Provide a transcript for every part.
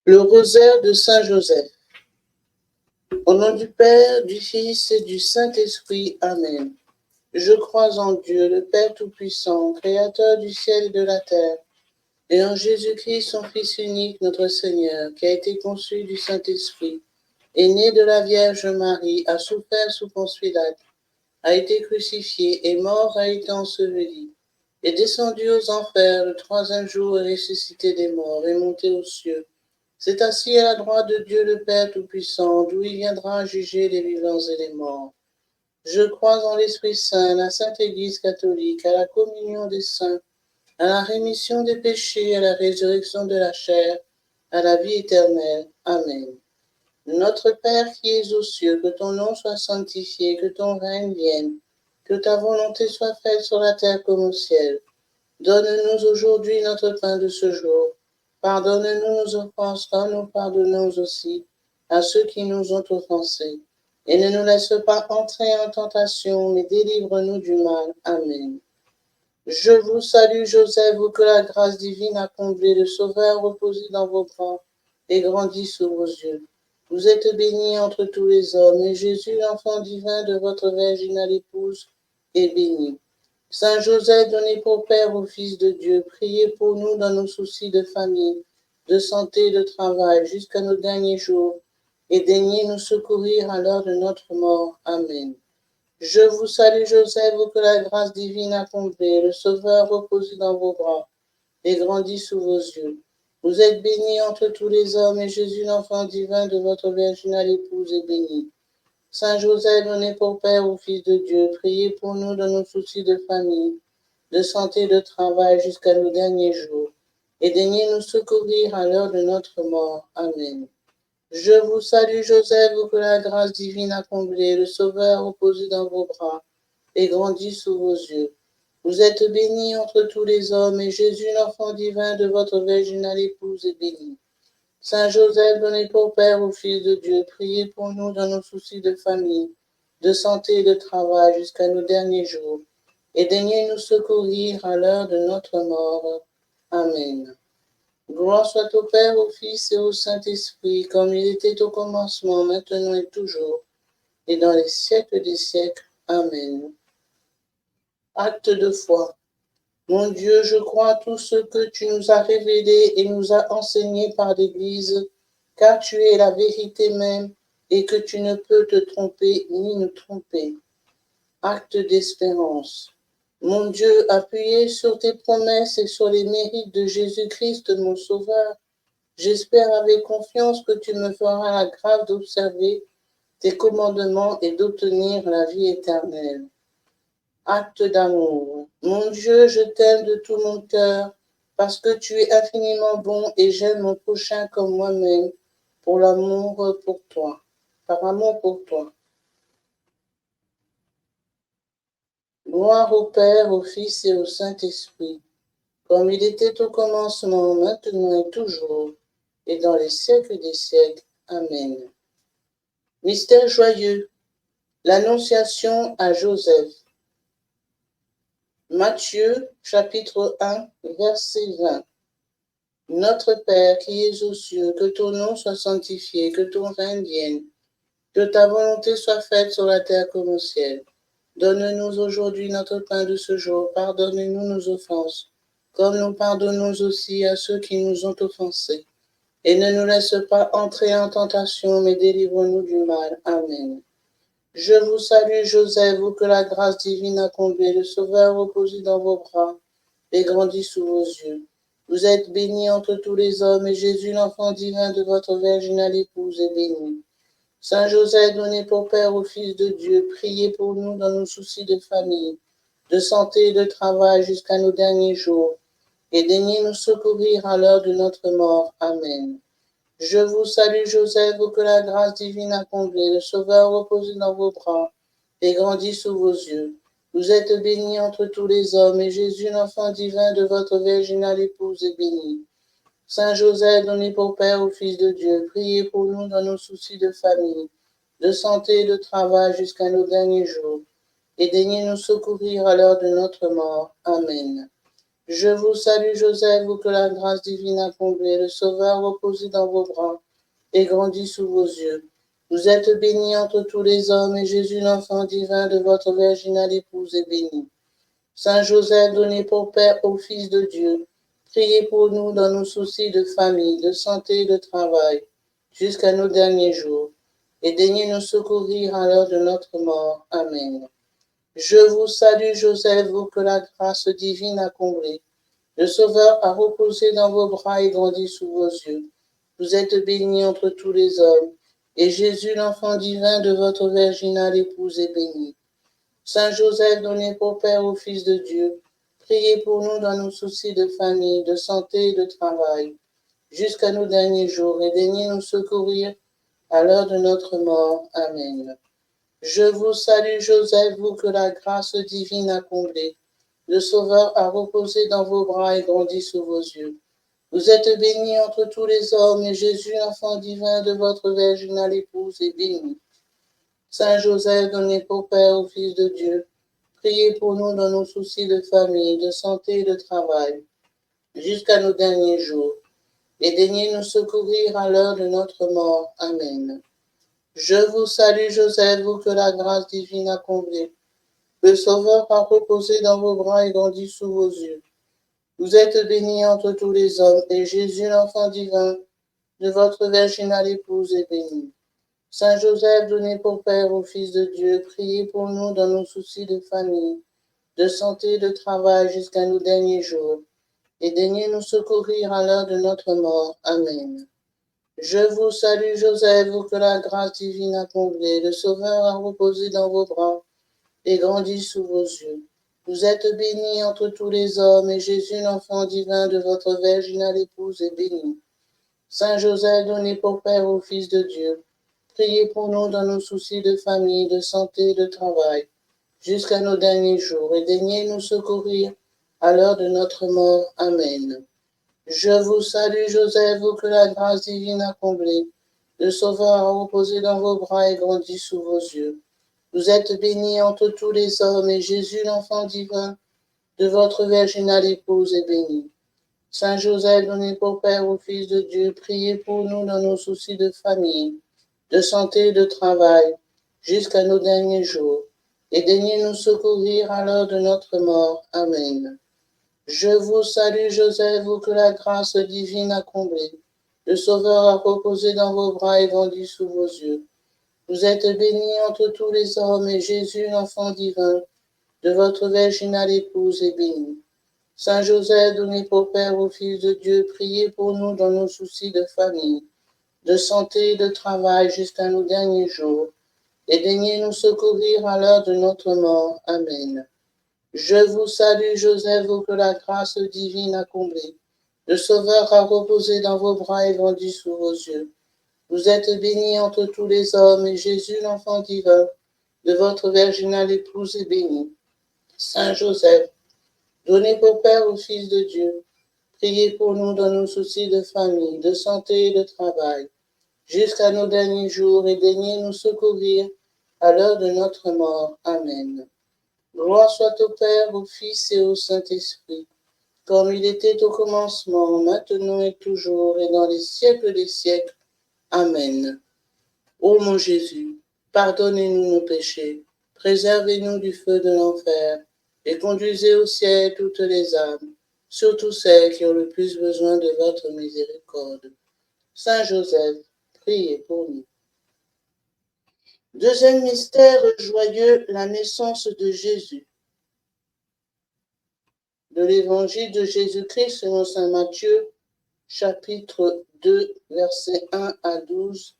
Le rosaire de Saint Joseph. Au nom du Père, du Fils et du Saint-Esprit. Amen. Je crois en Dieu, le Père Tout-Puissant, Créateur du ciel et de la terre, et en Jésus-Christ, son Fils unique, notre Seigneur, qui a été conçu du Saint-Esprit, est né de la Vierge Marie, a souffert sous Ponce Pilate, a été crucifié, est mort, a été enseveli, est descendu aux enfers, le troisième jour est ressuscité des morts, est monté aux cieux. C'est assis à la droite de Dieu le Père Tout-Puissant, d'où il viendra juger les vivants et les morts. Je crois en l'Esprit Saint, la Sainte Église catholique, à la communion des saints, à la rémission des péchés, à la résurrection de la chair, à la vie éternelle. Amen. Notre Père qui es aux cieux, que ton nom soit sanctifié, que ton règne vienne, que ta volonté soit faite sur la terre comme au ciel. Donne-nous aujourd'hui notre pain de ce jour. Pardonne-nous nos offenses, comme nous pardonnons aussi à ceux qui nous ont offensés. Et ne nous laisse pas entrer en tentation, mais délivre-nous du mal. Amen. Je vous salue, Joseph, vous que la grâce divine a comblé, le Sauveur reposé dans vos bras et grandit sous vos yeux. Vous êtes bénie entre tous les hommes, et Jésus, l'enfant divin de votre virginale épouse, est béni. Saint Joseph, donné pour Père au Fils de Dieu, priez pour nous dans nos soucis de famille, de santé et de travail, jusqu'à nos derniers jours, et daignez nous secourir à l'heure de notre mort. Amen. Je vous salue, Joseph, vous que la grâce divine a comblé, le Sauveur reposé dans vos bras, et grandit sous vos yeux. Vous êtes bénie entre tous les hommes, et Jésus, l'enfant divin de votre virginale épouse, est béni. Saint Joseph, donné pour Père au Fils de Dieu, priez pour nous dans nos soucis de famille, de santé et de travail jusqu'à nos derniers jours, et daignez nous secourir à l'heure de notre mort. Amen. Je vous salue, Joseph, vous que la grâce divine a comblé, le Sauveur reposé dans vos bras, et grandit sous vos yeux. Vous êtes bénie entre tous les hommes, et Jésus, l'enfant divin de votre virginale épouse, est béni. Saint Joseph, donné pour Père au Fils de Dieu, priez pour nous dans nos soucis de famille, de santé et de travail jusqu'à nos derniers jours, et daignez nous secourir à l'heure de notre mort. Amen. Gloire soit au Père, au Fils et au Saint-Esprit, comme il était au commencement, maintenant et toujours, et dans les siècles des siècles. Amen. Acte de foi. Mon Dieu, je crois à tout ce que tu nous as révélé et nous as enseigné par l'Église, car tu es la vérité même et que tu ne peux te tromper ni nous tromper. Acte d'espérance. Mon Dieu, appuyé sur tes promesses et sur les mérites de Jésus-Christ, mon Sauveur, j'espère avec confiance que tu me feras la grâce d'observer tes commandements et d'obtenir la vie éternelle. Acte d'amour. Mon Dieu, je t'aime de tout mon cœur, parce que tu es infiniment bon et j'aime mon prochain comme moi-même, pour l'amour pour toi, par amour pour toi. Gloire au Père, au Fils et au Saint-Esprit, comme il était au commencement, maintenant et toujours, et dans les siècles des siècles. Amen. Mystère joyeux, l'Annonciation à Joseph. Matthieu, chapitre 1, verset 20. Notre Père qui es aux cieux, que ton nom soit sanctifié, que ton règne vienne, que ta volonté soit faite sur la terre comme au ciel. Donne-nous aujourd'hui notre pain de ce jour, pardonne-nous nos offenses, comme nous pardonnons aussi à ceux qui nous ont offensés. Et ne nous laisse pas entrer en tentation, mais délivre-nous du mal. Amen. Je vous salue, Joseph, vous que la grâce divine a comblé, le Sauveur reposé dans vos bras et grandit sous vos yeux. Vous êtes bénie entre tous les hommes, et Jésus, l'enfant divin de votre virginale épouse, est béni. Saint Joseph, donné pour Père au Fils de Dieu, priez pour nous dans nos soucis de famille, de santé et de travail jusqu'à nos derniers jours, et daignez nous secourir à l'heure de notre mort. Amen. Je vous salue, Joseph, vous que la grâce divine a comblé, le Sauveur reposé dans vos bras et grandit sous vos yeux. Vous êtes bénie entre tous les hommes, et Jésus, l'enfant divin de votre virginale épouse, est béni. Saint Joseph, donné pour Père au Fils de Dieu, priez pour nous dans nos soucis de famille, de santé et de travail jusqu'à nos derniers jours, et daignez nous secourir à l'heure de notre mort. Amen. Je vous salue, Joseph, vous que la grâce divine a comblé, le Sauveur reposé dans vos bras et grandit sous vos yeux. Vous êtes bénie entre tous les hommes, et Jésus, l'enfant divin de votre virginale épouse, est béni. Saint Joseph, donné pour Père au Fils de Dieu, priez pour nous dans nos soucis de famille, de santé et de travail, jusqu'à nos derniers jours, et daignez nous secourir à l'heure de notre mort. Amen. Je vous salue, Joseph, vous que la grâce divine a comblé. Le Sauveur a reposé dans vos bras et grandi sous vos yeux. Vous êtes bénie entre tous les hommes, et Jésus, l'enfant divin de votre virginale épouse, est béni. Saint Joseph, donné pour Père au Fils de Dieu, priez pour nous dans nos soucis de famille, de santé et de travail, jusqu'à nos derniers jours, et daignez nous secourir à l'heure de notre mort. Amen. Je vous salue, Joseph, vous que la grâce divine a comblé. Le Sauveur a reposé dans vos bras et grandi sous vos yeux. Vous êtes bénie entre tous les hommes, et Jésus, l'enfant divin de votre virginale épouse, est béni. Saint Joseph, donné pour Père au Fils de Dieu, priez pour nous dans nos soucis de famille, de santé et de travail, jusqu'à nos derniers jours, et daignez nous secourir à l'heure de notre mort. Amen. Je vous salue, Joseph, vous que la grâce divine a comblé. Le Sauveur a reposé dans vos bras et grandi sous vos yeux. Vous êtes bénie entre tous les hommes, et Jésus, l'enfant divin de votre virginale épouse, est béni. Saint Joseph, donné pour Père au Fils de Dieu, priez pour nous dans nos soucis de famille, de santé et de travail jusqu'à nos derniers jours, et daignez nous secourir à l'heure de notre mort. Amen. Je vous salue, Joseph, vous que la grâce divine a comblé. Le Sauveur a reposé dans vos bras et grandi sous vos yeux. Vous êtes bénie entre tous les hommes, et Jésus, l'enfant divin de votre virginale épouse, est béni. Saint Joseph, donné pour Père au Fils de Dieu, priez pour nous dans nos soucis de famille, de santé et de travail, jusqu'à nos derniers jours, et daignez nous secourir à l'heure de notre mort. Amen. Je vous salue, Joseph, vous que la grâce divine a comblé. Le Sauveur a reposé dans vos bras et grandi sous vos yeux. Vous êtes bénie entre tous les hommes, et Jésus, l'enfant divin de votre virginale épouse, est béni. Saint Joseph, donné pour Père au Fils de Dieu, priez pour nous dans nos soucis de famille, de santé et de travail, jusqu'à nos derniers jours, et daignez nous secourir à l'heure de notre mort. Amen. Je vous salue, Joseph, vous que la grâce divine a comblé. Le Sauveur a reposé dans vos bras et grandi sous vos yeux. Vous êtes bénie entre tous les hommes, et Jésus, l'enfant divin de votre virginale épouse, est béni. Saint Joseph, donné pour Père au Fils de Dieu, priez pour nous dans nos soucis de famille, de santé et de travail jusqu'à nos derniers jours, et daignez nous secourir à l'heure de notre mort. Amen. Je vous salue, Joseph, vous que la grâce divine a comblé. Le Sauveur a reposé dans vos bras et grandi sous vos yeux. Vous êtes bénie entre tous les hommes, et Jésus, l'enfant divin de votre virginale épouse, est béni. Saint Joseph, donné pour Père au Fils de Dieu, priez pour nous dans nos soucis de famille, de santé et de travail, jusqu'à nos derniers jours, et daignez nous secourir à l'heure de notre mort. Amen. Gloire soit au Père, au Fils et au Saint-Esprit, comme il était au commencement, maintenant et toujours, et dans les siècles des siècles. Amen. Ô mon Jésus, pardonnez-nous nos péchés, préservez-nous du feu de l'enfer, et conduisez au ciel toutes les âmes, surtout celles qui ont le plus besoin de votre miséricorde. Saint Joseph, priez pour nous. Deuxième mystère joyeux, la naissance de Jésus. De l'évangile de Jésus-Christ selon saint Matthieu, chapitre 2, versets 1 à 12,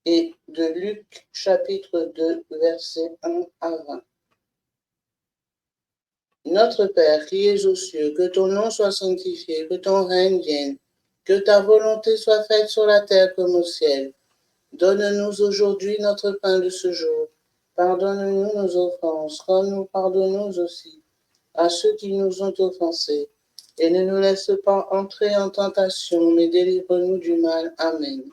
et de Luc, chapitre 2, versets 1 à 20. Notre Père qui es aux cieux, que ton nom soit sanctifié, que ton règne vienne, que ta volonté soit faite sur la terre comme au ciel. Donne-nous aujourd'hui notre pain de ce jour. Pardonne-nous nos offenses, comme nous pardonnons aussi à ceux qui nous ont offensés. Et ne nous laisse pas entrer en tentation, mais délivre-nous du mal. Amen.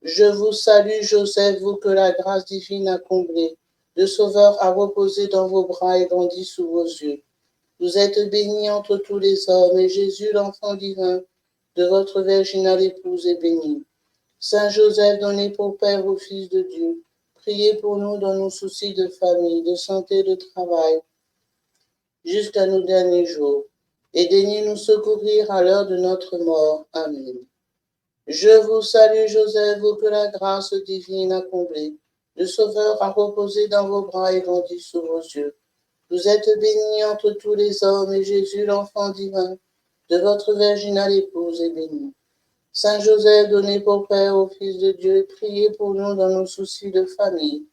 Je vous salue, Joseph, vous que la grâce divine a comblé. Le Sauveur a reposé dans vos bras et grandi sous vos yeux. Vous êtes bénie entre tous les hommes, et Jésus, l'enfant divin, de votre virginale épouse, est béni. Saint Joseph, donné pour Père au Fils de Dieu, priez pour nous dans nos soucis de famille, de santé, de travail, jusqu'à nos derniers jours, et daignez nous secourir à l'heure de notre mort. Amen. Je vous salue, Joseph, vous que la grâce divine a comblé. Le Sauveur a reposé dans vos bras et grandi sous vos yeux. Vous êtes bénie entre tous les hommes, et Jésus, l'enfant divin, de votre virginale épouse, est béni. Saint Joseph, donné pour Père au Fils de Dieu, priez pour nous dans nos soucis de famille,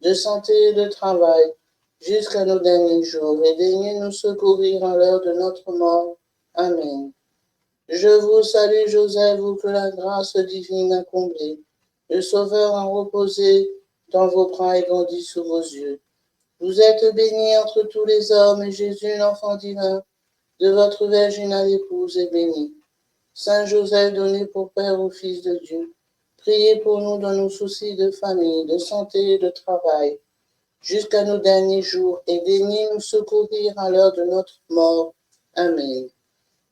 de santé et de travail, jusqu'à nos derniers jours, et daignez nous secourir à l'heure de notre mort. Amen. Je vous salue, Joseph, vous que la grâce divine a comblé. Le Sauveur a reposé dans vos bras et grandi sous vos yeux. Vous êtes bénie entre tous les hommes, et Jésus, l'enfant divin, de votre virginale épouse, est béni. Saint Joseph, donné pour Père au Fils de Dieu, priez pour nous dans nos soucis de famille, de santé et de travail, jusqu'à nos derniers jours, et daignez nous secourir à l'heure de notre mort. Amen.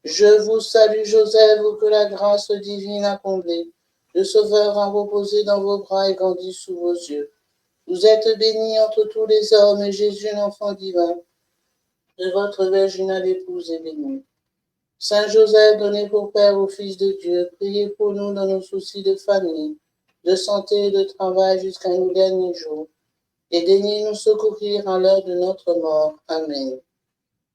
Je vous salue, Joseph, vous que la grâce divine a comblé. Le Sauveur a reposé dans vos bras et grandi sous vos yeux. Vous êtes bénie entre tous les hommes, et Jésus, l'enfant divin, de votre virginale épouse, est béni. Saint Joseph, donné pour Père au Fils de Dieu, priez pour nous dans nos soucis de famille, de santé et de travail jusqu'à nos derniers jours, et daignez nous secourir à l'heure de notre mort. Amen.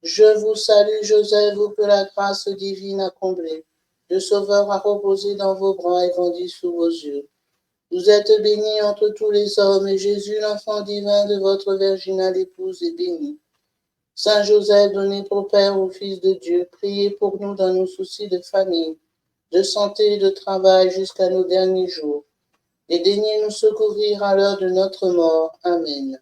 Je vous salue, Joseph, vous que la grâce divine a comblé. Le Sauveur a reposé dans vos bras et grandi sous vos yeux. Vous êtes bénie entre tous les hommes, et Jésus, l'enfant divin de votre virginale épouse, est béni. Saint Joseph, donné pour Père au Fils de Dieu, priez pour nous dans nos soucis de famille, de santé et de travail jusqu'à nos derniers jours, et daignez nous secourir à l'heure de notre mort. Amen.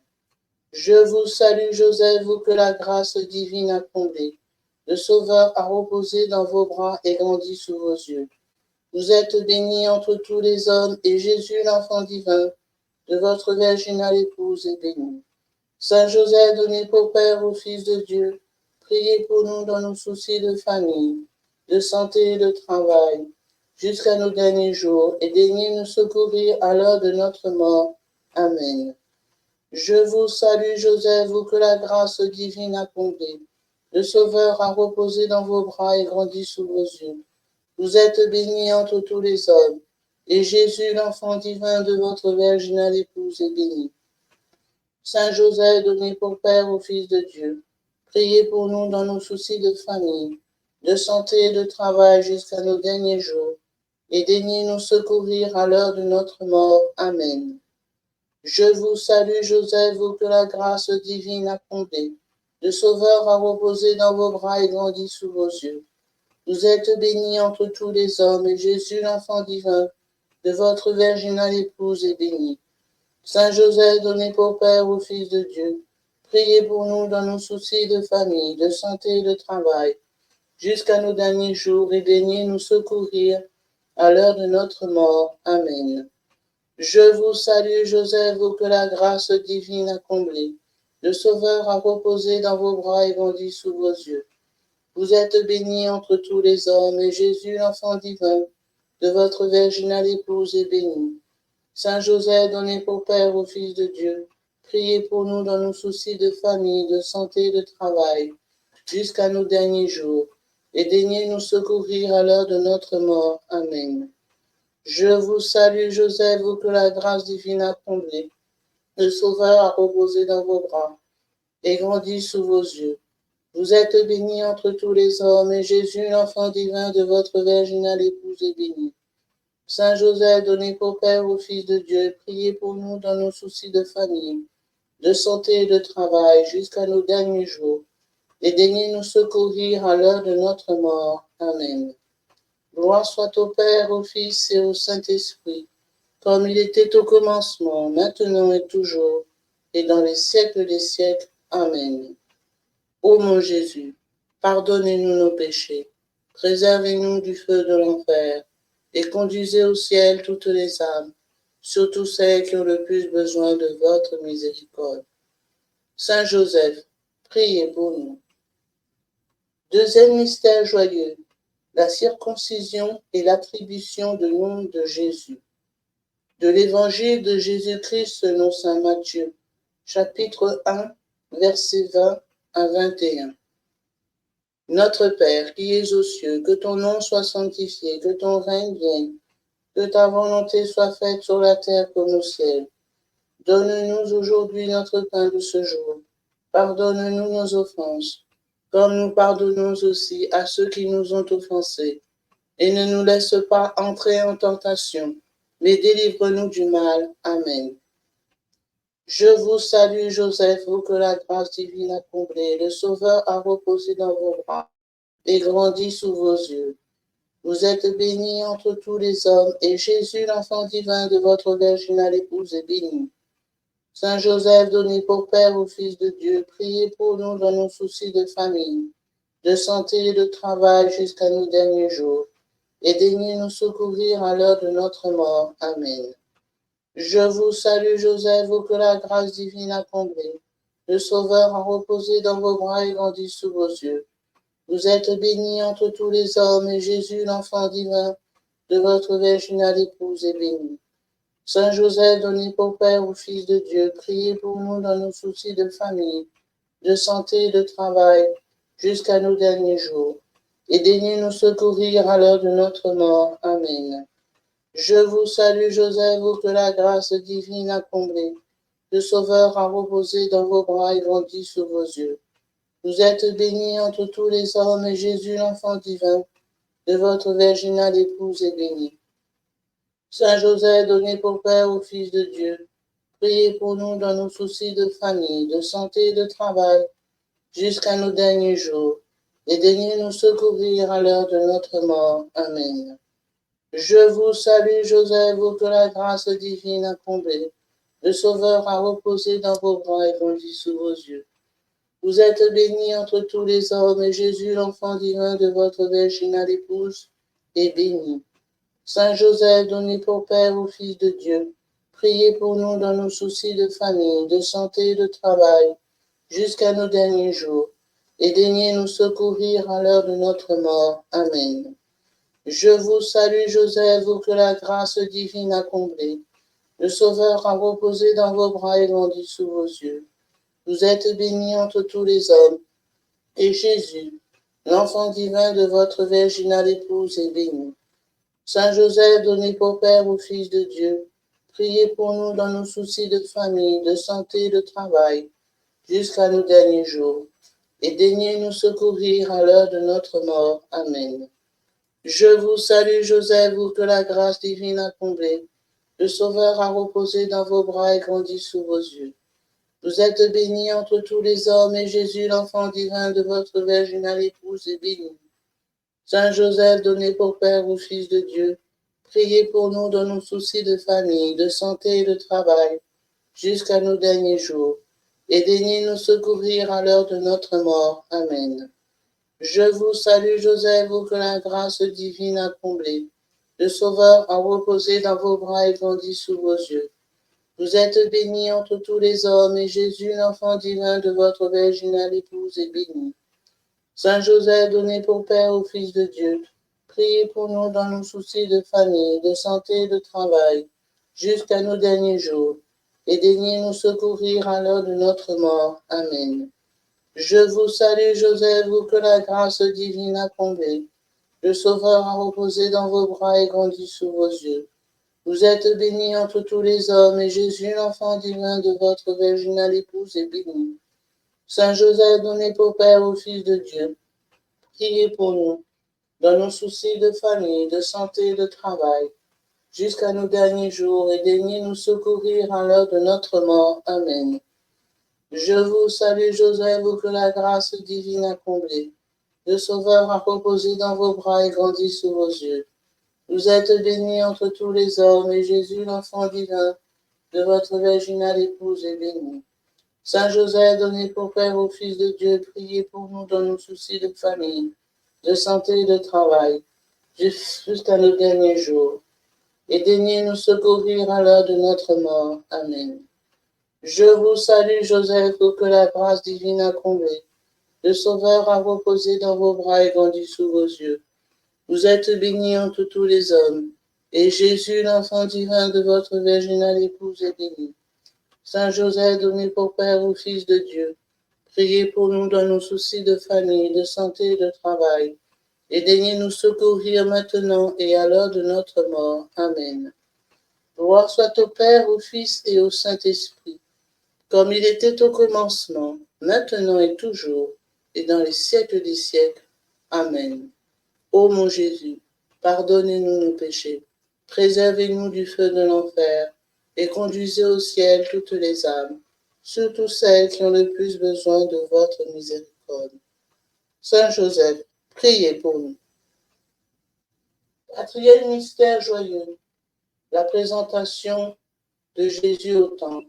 Je vous salue, Joseph, vous que la grâce divine a comblé. Le Sauveur a reposé dans vos bras et grandi sous vos yeux. Vous êtes bénie entre tous les hommes, et Jésus, l'enfant divin, de votre virginale épouse, est béni. Saint Joseph, donné pour Père au Fils de Dieu, priez pour nous dans nos soucis de famille, de santé et de travail, jusqu'à nos derniers jours, et daignez nous secourir à l'heure de notre mort. Amen. Je vous salue, Joseph, vous que la grâce divine a comblé. Le Sauveur a reposé dans vos bras et grandi sous vos yeux. Vous êtes bénie entre tous les hommes, et Jésus, l'enfant divin de votre virginale épouse, est béni. Saint Joseph, donné pour Père au Fils de Dieu, priez pour nous dans nos soucis de famille, de santé et de travail jusqu'à nos derniers jours, et daignez nous secourir à l'heure de notre mort. Amen. Je vous salue, Joseph, vous que la grâce divine a comblé. Le Sauveur a reposé dans vos bras et grandi sous vos yeux. Vous êtes bénie entre tous les hommes, et Jésus, l'enfant divin, de votre virginale épouse, est béni. Saint Joseph, donné pour Père au Fils de Dieu, priez pour nous dans nos soucis de famille, de santé et de travail, jusqu'à nos derniers jours, et daignez nous secourir à l'heure de notre mort. Amen. Je vous salue, Joseph, vous que la grâce divine a comblé. Le Sauveur a reposé dans vos bras et grandi sous vos yeux. Vous êtes bénie entre tous les hommes, et Jésus, l'enfant divin, de votre virginale épouse, est béni. Saint Joseph, donné pour Père au Fils de Dieu, priez pour nous dans nos soucis de famille, de santé et de travail, jusqu'à nos derniers jours, et daignez nous secourir à l'heure de notre mort. Amen. Je vous salue, Joseph, vous que la grâce divine a comblé. Le Sauveur a reposé dans vos bras et grandi sous vos yeux. Vous êtes bénie entre tous les hommes, et Jésus, l'enfant divin de votre virginale épouse, est béni. Saint Joseph, donné pour Père au Fils de Dieu, priez pour nous dans nos soucis de famille, de santé et de travail, jusqu'à nos derniers jours, et daignez nous secourir à l'heure de notre mort. Amen. Gloire soit au Père, au Fils et au Saint-Esprit, comme il était au commencement, maintenant et toujours, et dans les siècles des siècles. Amen. Ô mon Jésus, pardonnez-nous nos péchés, préservez-nous du feu de l'enfer, et conduisez au ciel toutes les âmes, surtout celles qui ont le plus besoin de votre miséricorde. Saint Joseph, priez pour nous. Deuxième mystère joyeux, la circoncision et l'attribution de nom de Jésus. De l'évangile de Jésus-Christ selon saint Matthieu, chapitre 1, versets 20 à 21. Notre Père qui es aux cieux, que ton nom soit sanctifié, que ton règne vienne, que ta volonté soit faite sur la terre comme au ciel. Donne-nous aujourd'hui notre pain de ce jour. Pardonne-nous nos offenses, comme nous pardonnons aussi à ceux qui nous ont offensés. Et ne nous laisse pas entrer en tentation, mais délivre-nous du mal. Amen. Je vous salue, Joseph, vous que la grâce divine a comblé. Le Sauveur a reposé dans vos bras et grandi sous vos yeux. Vous êtes bénie entre tous les hommes, et Jésus, l'enfant divin de votre virginale épouse, est béni. Saint Joseph, donné pour Père au Fils de Dieu, priez pour nous dans nos soucis de famille, de santé et de travail jusqu'à nos derniers jours, et daignez nous secourir à l'heure de notre mort. Amen. Je vous salue, Joseph, vous que la grâce divine a comblé. Le Sauveur a reposé dans vos bras et grandi sous vos yeux. Vous êtes bénie entre tous les hommes, et Jésus, l'enfant divin de votre virginale épouse, est béni. Saint Joseph, donné pour Père au Fils de Dieu, priez pour nous dans nos soucis de famille, de santé et de travail, jusqu'à nos derniers jours. Et daignez nous secourir à l'heure de notre mort. Amen. Je vous salue, Joseph, vous que la grâce divine a comblé. Le Sauveur a reposé dans vos bras et grandi sous vos yeux. Vous êtes bénie entre tous les hommes, et Jésus, l'enfant divin de votre virginale épouse, est béni. Saint Joseph, donné pour Père au Fils de Dieu, priez pour nous dans nos soucis de famille, de santé et de travail, jusqu'à nos derniers jours, et daignez nous secourir à l'heure de notre mort. Amen. Je vous salue, Joseph, vous que la grâce divine a comblé. Le Sauveur a reposé dans vos bras et grandi sous vos yeux. Vous êtes bénie entre tous les hommes, et Jésus, l'enfant divin de votre virginale épouse, est béni. Saint Joseph, donné pour Père au Fils de Dieu, priez pour nous dans nos soucis de famille, de santé et de travail, jusqu'à nos derniers jours, et daignez nous secourir à l'heure de notre mort. Amen. Je vous salue, Joseph, vous que la grâce divine a comblé. Le Sauveur a reposé dans vos bras et grandi sous vos yeux. Vous êtes bénie entre tous les hommes, et Jésus, l'enfant divin de votre virginale épouse, est béni. Saint Joseph, donné pour Père au Fils de Dieu, priez pour nous dans nos soucis de famille, de santé et de travail, jusqu'à nos derniers jours, et daignez nous secourir à l'heure de notre mort. Amen. Je vous salue, Joseph, vous que la grâce divine a comblé. Le Sauveur a reposé dans vos bras et grandi sous vos yeux. Vous êtes bénie entre tous les hommes, et Jésus, l'enfant divin de votre virginale épouse, est béni. Saint Joseph, donné pour Père au Fils de Dieu, priez pour nous dans nos soucis de famille, de santé et de travail, jusqu'à nos derniers jours, et daignez nous secourir à l'heure de notre mort. Amen. Je vous salue, Joseph, vous que la grâce divine a comblé. Le Sauveur a reposé dans vos bras et grandi sous vos yeux. Vous êtes bénie entre tous les hommes, et Jésus, l'enfant divin de votre virginale épouse, est béni. Saint Joseph, donné pour Père au Fils de Dieu, priez pour nous dans nos soucis de famille, de santé et de travail, jusqu'à nos derniers jours, et daignez nous secourir à l'heure de notre mort. Amen. Je vous salue, Joseph, vous que la grâce divine a comblé. Le Sauveur a reposé dans vos bras et grandi sous vos yeux. Vous êtes bénie entre tous les hommes, et Jésus, l'enfant divin de votre virginale épouse, est béni. Saint Joseph, donné pour Père au Fils de Dieu, priez pour nous, dans nos soucis de famille, de santé et de travail, jusqu'à nos derniers jours, et daignez nous secourir à l'heure de notre mort. Amen. Je vous salue, Joseph, vous que la grâce divine a comblé. Le Sauveur a reposé dans vos bras et grandi sous vos yeux. Vous êtes bénie entre tous les hommes, et Jésus, l'enfant divin de votre virginale épouse, est béni. Saint Joseph, donné pour Père au Fils de Dieu, priez pour nous dans nos soucis de famille, de santé et de travail, jusqu'à nos derniers jours. Et daignez nous secourir à l'heure de notre mort. Amen. Je vous salue, Joseph, que la grâce divine a comblé. Le Sauveur a reposé dans vos bras et grandi sous vos yeux. Vous êtes bénie entre tous les hommes, et Jésus, l'enfant divin de votre virginale épouse, est béni. Saint Joseph, donné pour Père au Fils de Dieu, priez pour nous dans nos soucis de famille, de santé et de travail, et daignez nous secourir maintenant et à l'heure de notre mort. Amen. Gloire soit au Père, au Fils et au Saint-Esprit, comme il était au commencement, maintenant et toujours, et dans les siècles des siècles. Amen. Ô mon Jésus, pardonnez-nous nos péchés, préservez-nous du feu de l'enfer, et conduisez au ciel toutes les âmes, surtout celles qui ont le plus besoin de votre miséricorde. Saint Joseph, priez pour nous. Quatrième mystère joyeux, la présentation de Jésus au temple.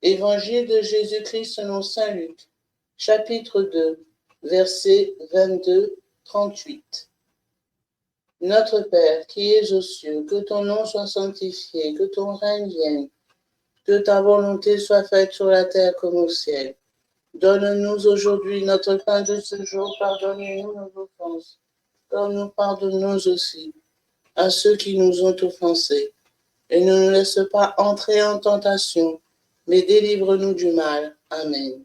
Évangile de Jésus-Christ selon saint Luc, chapitre 2, versets 22-38. Notre Père, qui es aux cieux, que ton nom soit sanctifié, que ton règne vienne, que ta volonté soit faite sur la terre comme au ciel. Donne-nous aujourd'hui notre pain de ce jour, pardonnez-nous nos offenses, comme nous pardonnons aussi à ceux qui nous ont offensés. Et ne nous laisse pas entrer en tentation, mais délivre-nous du mal. Amen.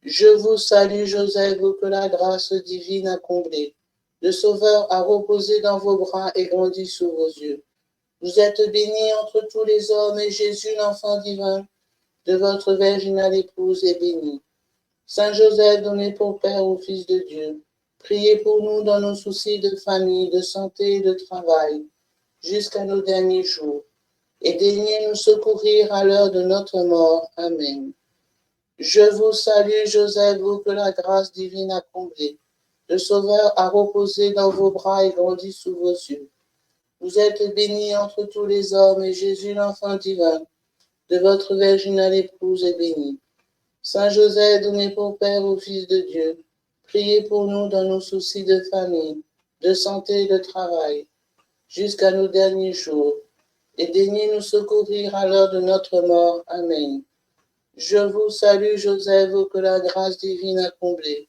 Je vous salue, Joseph, vous que la grâce divine a comblé. Le Sauveur a reposé dans vos bras et grandi sous vos yeux. Vous êtes bénie entre tous les hommes, et Jésus, l'enfant divin de votre virginale épouse, est béni. Saint Joseph, donné pour Père au Fils de Dieu, priez pour nous dans nos soucis de famille, de santé et de travail, jusqu'à nos derniers jours, et daignez nous secourir à l'heure de notre mort. Amen. Je vous salue, Joseph, vous que la grâce divine a comblé. Le Sauveur a reposé dans vos bras et grandi sous vos yeux. Vous êtes bénie entre tous les hommes, et Jésus, l'enfant divin de votre virginale épouse, est béni. Saint Joseph, donné pour Père au Fils de Dieu, priez pour nous dans nos soucis de famille, de santé et de travail, jusqu'à nos derniers jours, et daignez nous secourir à l'heure de notre mort. Amen. Je vous salue, Joseph, vous que la grâce divine a comblé.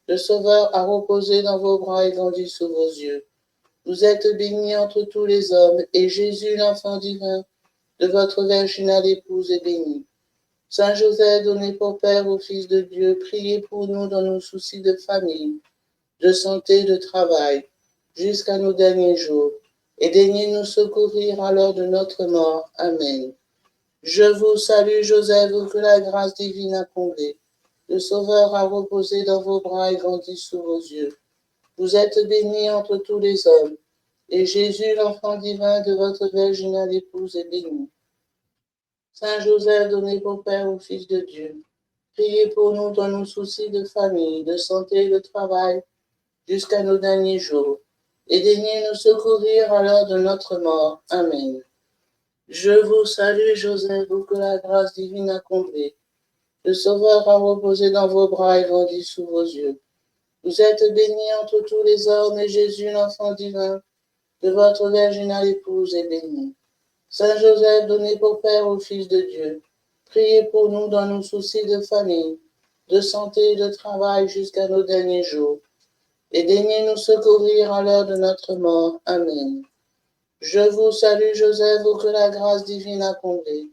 Le Sauveur a reposé dans vos bras et grandi sous vos yeux. Vous êtes bénie entre tous les hommes, et Jésus, l'enfant divin de votre virginale épouse, est béni. Saint Joseph, donné pour Père au Fils de Dieu, priez pour nous dans nos soucis de famille, de santé et de travail, jusqu'à nos derniers jours, et daignez nous secourir à l'heure de notre mort. Amen. Je vous salue, Joseph, vous que la grâce divine a comblé. Le Sauveur a reposé dans vos bras et grandi sous vos yeux. Vous êtes bénie entre tous les hommes, et Jésus, l'enfant divin de votre virginale épouse, est béni. Saint Joseph, donné pour Père au Fils de Dieu, priez pour nous dans nos soucis de famille, de santé et de travail, jusqu'à nos derniers jours, et daignez nous secourir à l'heure de notre mort. Amen. Je vous salue, Joseph, vous que la grâce divine a comblé. Le Sauveur a reposé dans vos bras et grandi sous vos yeux. Vous êtes bénie entre tous les hommes, et Jésus, l'enfant divin de votre virginale épouse, est béni. Saint Joseph, donné pour Père au Fils de Dieu, priez pour nous dans nos soucis de famille, de santé et de travail jusqu'à nos derniers jours, et daignez nous secourir à l'heure de notre mort. Amen. Je vous salue, Joseph, vous que la grâce divine a comblé.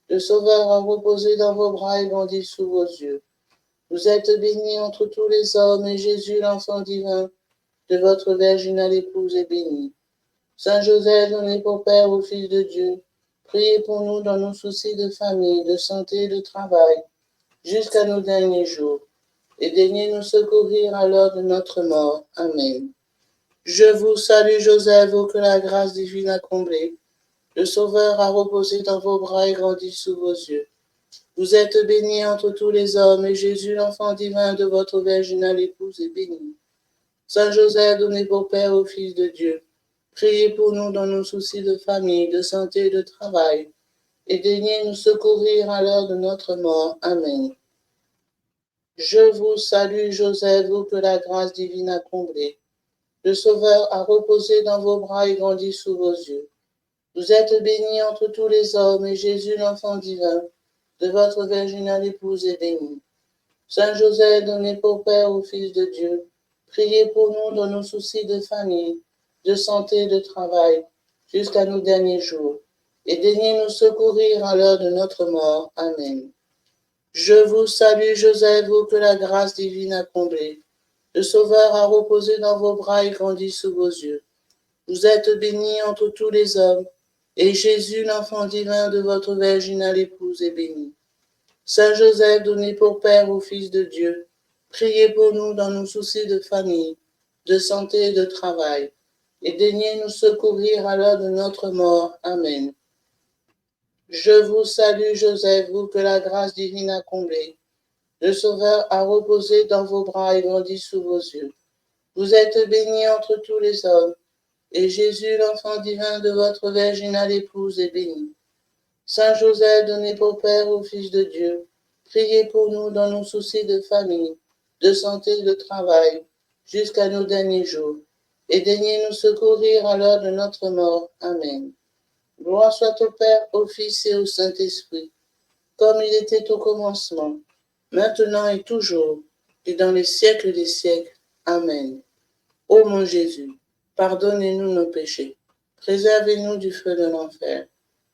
Le Sauveur a reposé dans vos bras et grandi sous vos yeux. Vous êtes bénie entre tous les hommes, et Jésus, l'enfant divin de votre virginale épouse, est béni. Saint Joseph, donné pour Père au Fils de Dieu, priez pour nous dans nos soucis de famille, de santé et de travail, jusqu'à nos derniers jours, et daignez nous secourir à l'heure de notre mort. Amen. Je vous salue, Joseph, vous que la grâce divine a comblé. Le Sauveur a reposé dans vos bras et grandi sous vos yeux. Vous êtes bénie entre tous les hommes, et Jésus, l'enfant divin de votre virginale épouse, est béni. Saint Joseph, donné pour Père au Fils de Dieu, priez pour nous dans nos soucis de famille, de santé et de travail, et daignez nous secourir à l'heure de notre mort. Amen. Je vous salue, Joseph, vous que la grâce divine a comblé. Le Sauveur a reposé dans vos bras et grandi sous vos yeux. Vous êtes bénie entre tous les hommes, et Jésus, l'enfant divin de votre virginale épouse, est béni. Saint Joseph, donné pour Père au Fils de Dieu, priez pour nous dans nos soucis de famille, de santé et de travail, jusqu'à nos derniers jours, et daignez nous secourir à l'heure de notre mort. Amen. Je vous salue, Joseph, vous que la grâce divine a comblé. Le Sauveur a reposé dans vos bras et grandi sous vos yeux. Vous êtes bénie entre tous les hommes, et Jésus, l'enfant divin de votre virginale épouse, est béni. Saint Joseph, donné pour Père au Fils de Dieu, priez pour nous dans nos soucis de famille, de santé et de travail, et daignez nous secourir à l'heure de notre mort. Amen. Je vous salue, Joseph, vous que la grâce divine a comblé. Le Sauveur a reposé dans vos bras et grandi sous vos yeux. Vous êtes bénie entre tous les hommes, et Jésus, l'enfant divin de votre virginale épouse, est béni. Saint Joseph, donné pour Père au Fils de Dieu, priez pour nous dans nos soucis de famille, de santé et de travail, jusqu'à nos derniers jours, et daignez nous secourir à l'heure de notre mort. Amen. Gloire soit au Père, au Fils et au Saint-Esprit, comme il était au commencement, maintenant et toujours, et dans les siècles des siècles. Amen. Ô mon Jésus, pardonnez-nous nos péchés, préservez-nous du feu de l'enfer,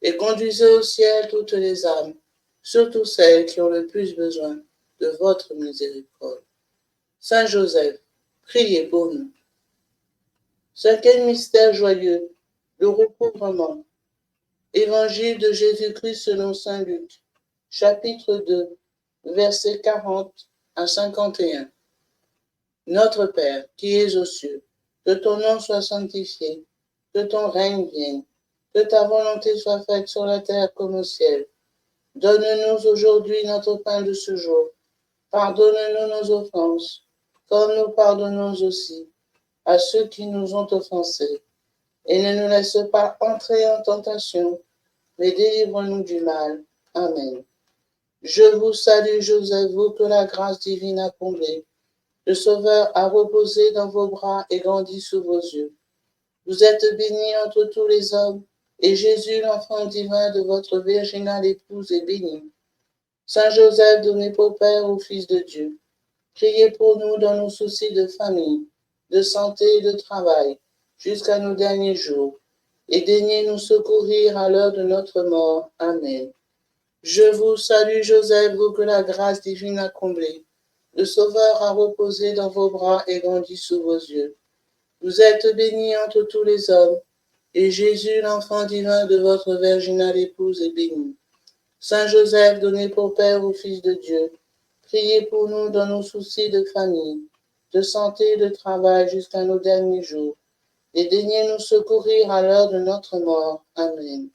et conduisez au ciel toutes les âmes, surtout celles qui ont le plus besoin de votre miséricorde. Saint Joseph, priez pour nous. Cinquième mystère joyeux, le recouvrement. Évangile de Jésus-Christ selon saint Luc, chapitre 2, versets 40 à 51. Notre Père, qui es aux cieux, que ton nom soit sanctifié, que ton règne vienne, que ta volonté soit faite sur la terre comme au ciel. Donne-nous aujourd'hui notre pain de ce jour. Pardonne-nous nos offenses, comme nous pardonnons aussi à ceux qui nous ont offensés. Et ne nous laisse pas entrer en tentation, mais délivre-nous du mal. Amen. Je vous salue, Joseph, vous que la grâce divine a comblé. Le Sauveur a reposé dans vos bras et grandi sous vos yeux. Vous êtes bénie entre tous les hommes, et Jésus, l'enfant divin de votre virginale épouse, est béni. Saint Joseph, donné pour Père au Fils de Dieu, priez pour nous dans nos soucis de famille, de santé et de travail, jusqu'à nos derniers jours, et daignez nous secourir à l'heure de notre mort. Amen. Je vous salue, Joseph, vous que la grâce divine a comblé. Le Sauveur a reposé dans vos bras et grandi sous vos yeux. Vous êtes bénie entre tous les hommes, et Jésus, l'enfant divin de votre virginale épouse, est béni. Saint Joseph, donné pour Père au Fils de Dieu, priez pour nous dans nos soucis de famille, de santé et de travail jusqu'à nos derniers jours, et daignez nous secourir à l'heure de notre mort. Amen.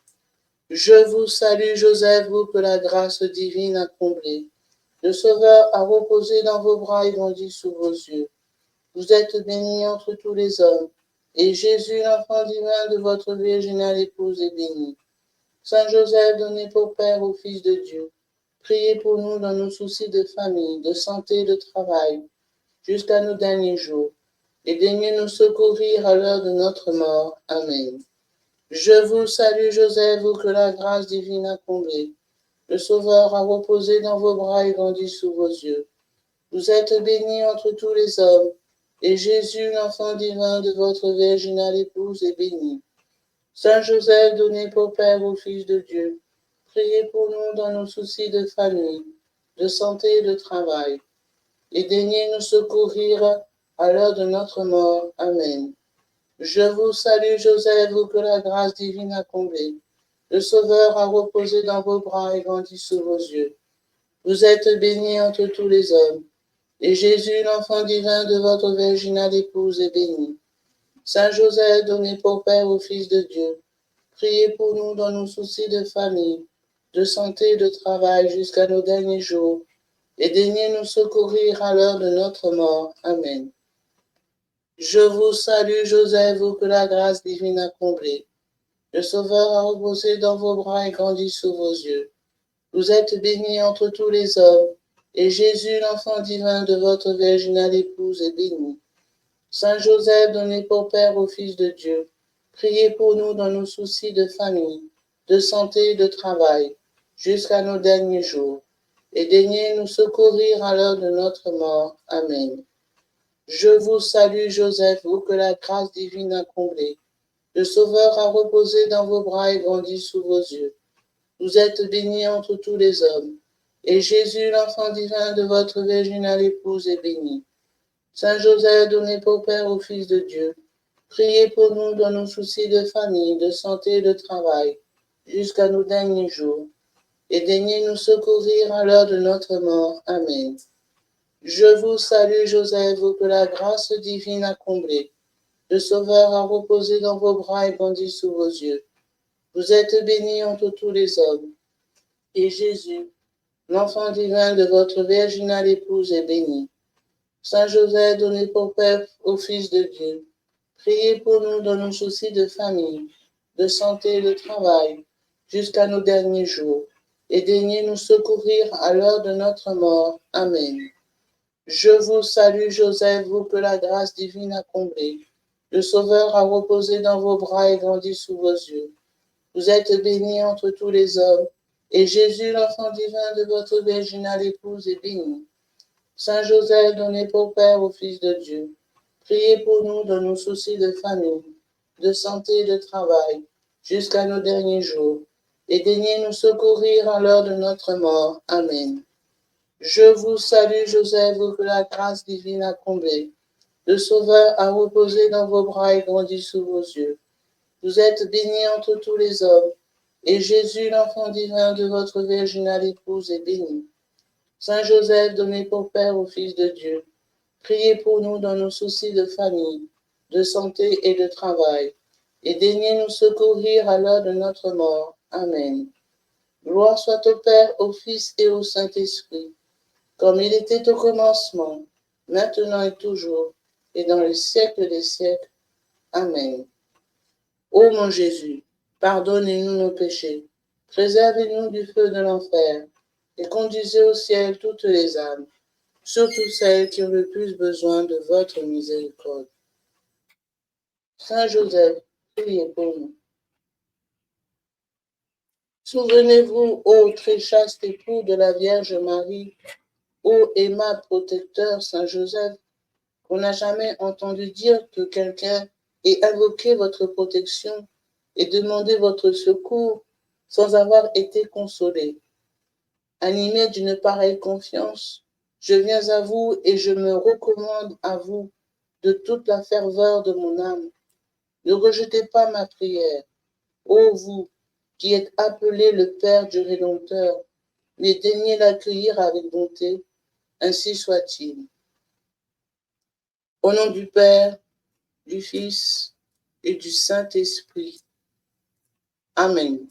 Je vous salue, Joseph, vous que la grâce divine a comblé. Le Sauveur a reposé dans vos bras et grandi sous vos yeux. Vous êtes bénie entre tous les hommes, et Jésus, l'enfant divin de votre virginale épouse, est béni. Saint Joseph, donné pour Père au Fils de Dieu, priez pour nous dans nos soucis de famille, de santé et de travail, jusqu'à nos derniers jours, et daignez nous secourir à l'heure de notre mort. Amen. Je vous salue, Joseph, vous que la grâce divine a comblé. Le Sauveur a reposé dans vos bras et grandi sous vos yeux. Vous êtes bénie entre tous les hommes, et Jésus, l'enfant divin de votre virginale épouse, est béni. Saint Joseph, donné pour Père au Fils de Dieu, priez pour nous dans nos soucis de famille, de santé et de travail, et daignez nous secourir à l'heure de notre mort. Amen. Je vous salue, Joseph, vous que la grâce divine a comblé. Le Sauveur a reposé dans vos bras et grandi sous vos yeux. Vous êtes bénie entre tous les hommes, et Jésus, l'enfant divin de votre virginale épouse, est béni. Saint Joseph, donné pour Père au Fils de Dieu, priez pour nous dans nos soucis de famille, de santé et de travail jusqu'à nos derniers jours, et daignez nous secourir à l'heure de notre mort. Amen. Je vous salue, Joseph, vous que la grâce divine a comblé. Le Sauveur a reposé dans vos bras et grandi sous vos yeux. Vous êtes bénie entre tous les hommes, et Jésus, l'enfant divin de votre virginale épouse, est béni. Saint Joseph, donné pour Père au Fils de Dieu, priez pour nous dans nos soucis de famille, de santé et de travail, jusqu'à nos derniers jours, et daignez nous secourir à l'heure de notre mort. Amen. Je vous salue, Joseph, vous que la grâce divine a comblé. Le Sauveur a reposé dans vos bras et grandi sous vos yeux. Vous êtes bénie entre tous les hommes, et Jésus, l'enfant divin de votre virginale épouse, est béni. Saint Joseph, donné pour Père au Fils de Dieu, priez pour nous dans nos soucis de famille, de santé et de travail, jusqu'à nos derniers jours, et daignez nous secourir à l'heure de notre mort. Amen. Je vous salue, Joseph, vous que la grâce divine a comblé. Le Sauveur a reposé dans vos bras et grandi sous vos yeux. Vous êtes bénie entre tous les hommes, et Jésus, l'enfant divin de votre virginale épouse, est béni. Saint Joseph, donné pour Père au Fils de Dieu, priez pour nous dans nos soucis de famille, de santé et de travail, jusqu'à nos derniers jours, et daignez nous secourir à l'heure de notre mort. Amen. Je vous salue, Joseph, vous que la grâce divine a comblé. Le Sauveur a reposé dans vos bras et grandi sous vos yeux. Vous êtes bénie entre tous les hommes, et Jésus, l'enfant divin de votre virginale épouse, est béni. Saint Joseph, donné pour Père au Fils de Dieu, priez pour nous dans nos soucis de famille, de santé et de travail, jusqu'à nos derniers jours, et daignez nous secourir à l'heure de notre mort. Amen. Je vous salue, Joseph, vous que la grâce divine a comblé. Le Sauveur a reposé dans vos bras et grandi sous vos yeux. Vous êtes bénie entre tous les hommes, et Jésus, l'enfant divin de votre virginale épouse, est béni. Saint Joseph, donné pour Père au Fils de Dieu, priez pour nous dans nos soucis de famille, de santé et de travail, et daignez nous secourir à l'heure de notre mort. Amen. Gloire soit au Père, au Fils et au Saint-Esprit, comme il était au commencement, maintenant et toujours, et dans les siècles des siècles. Amen. Ô mon Jésus, pardonnez-nous nos péchés, préservez-nous du feu de l'enfer, et conduisez au ciel toutes les âmes, surtout celles qui ont le plus besoin de votre miséricorde. Saint Joseph, priez pour nous. Souvenez-vous, ô très chaste époux de la Vierge Marie, ô aimable protecteur Saint Joseph, qu'on n'a jamais entendu dire que quelqu'un ait invoqué votre protection et demandé votre secours sans avoir été consolé. Animé d'une pareille confiance, je viens à vous et je me recommande à vous de toute la ferveur de mon âme. Ne rejetez pas ma prière, ô vous qui êtes appelé le Père du Rédempteur, mais daignez l'accueillir avec bonté, ainsi soit-il. Au nom du Père, du Fils et du Saint-Esprit. Amen.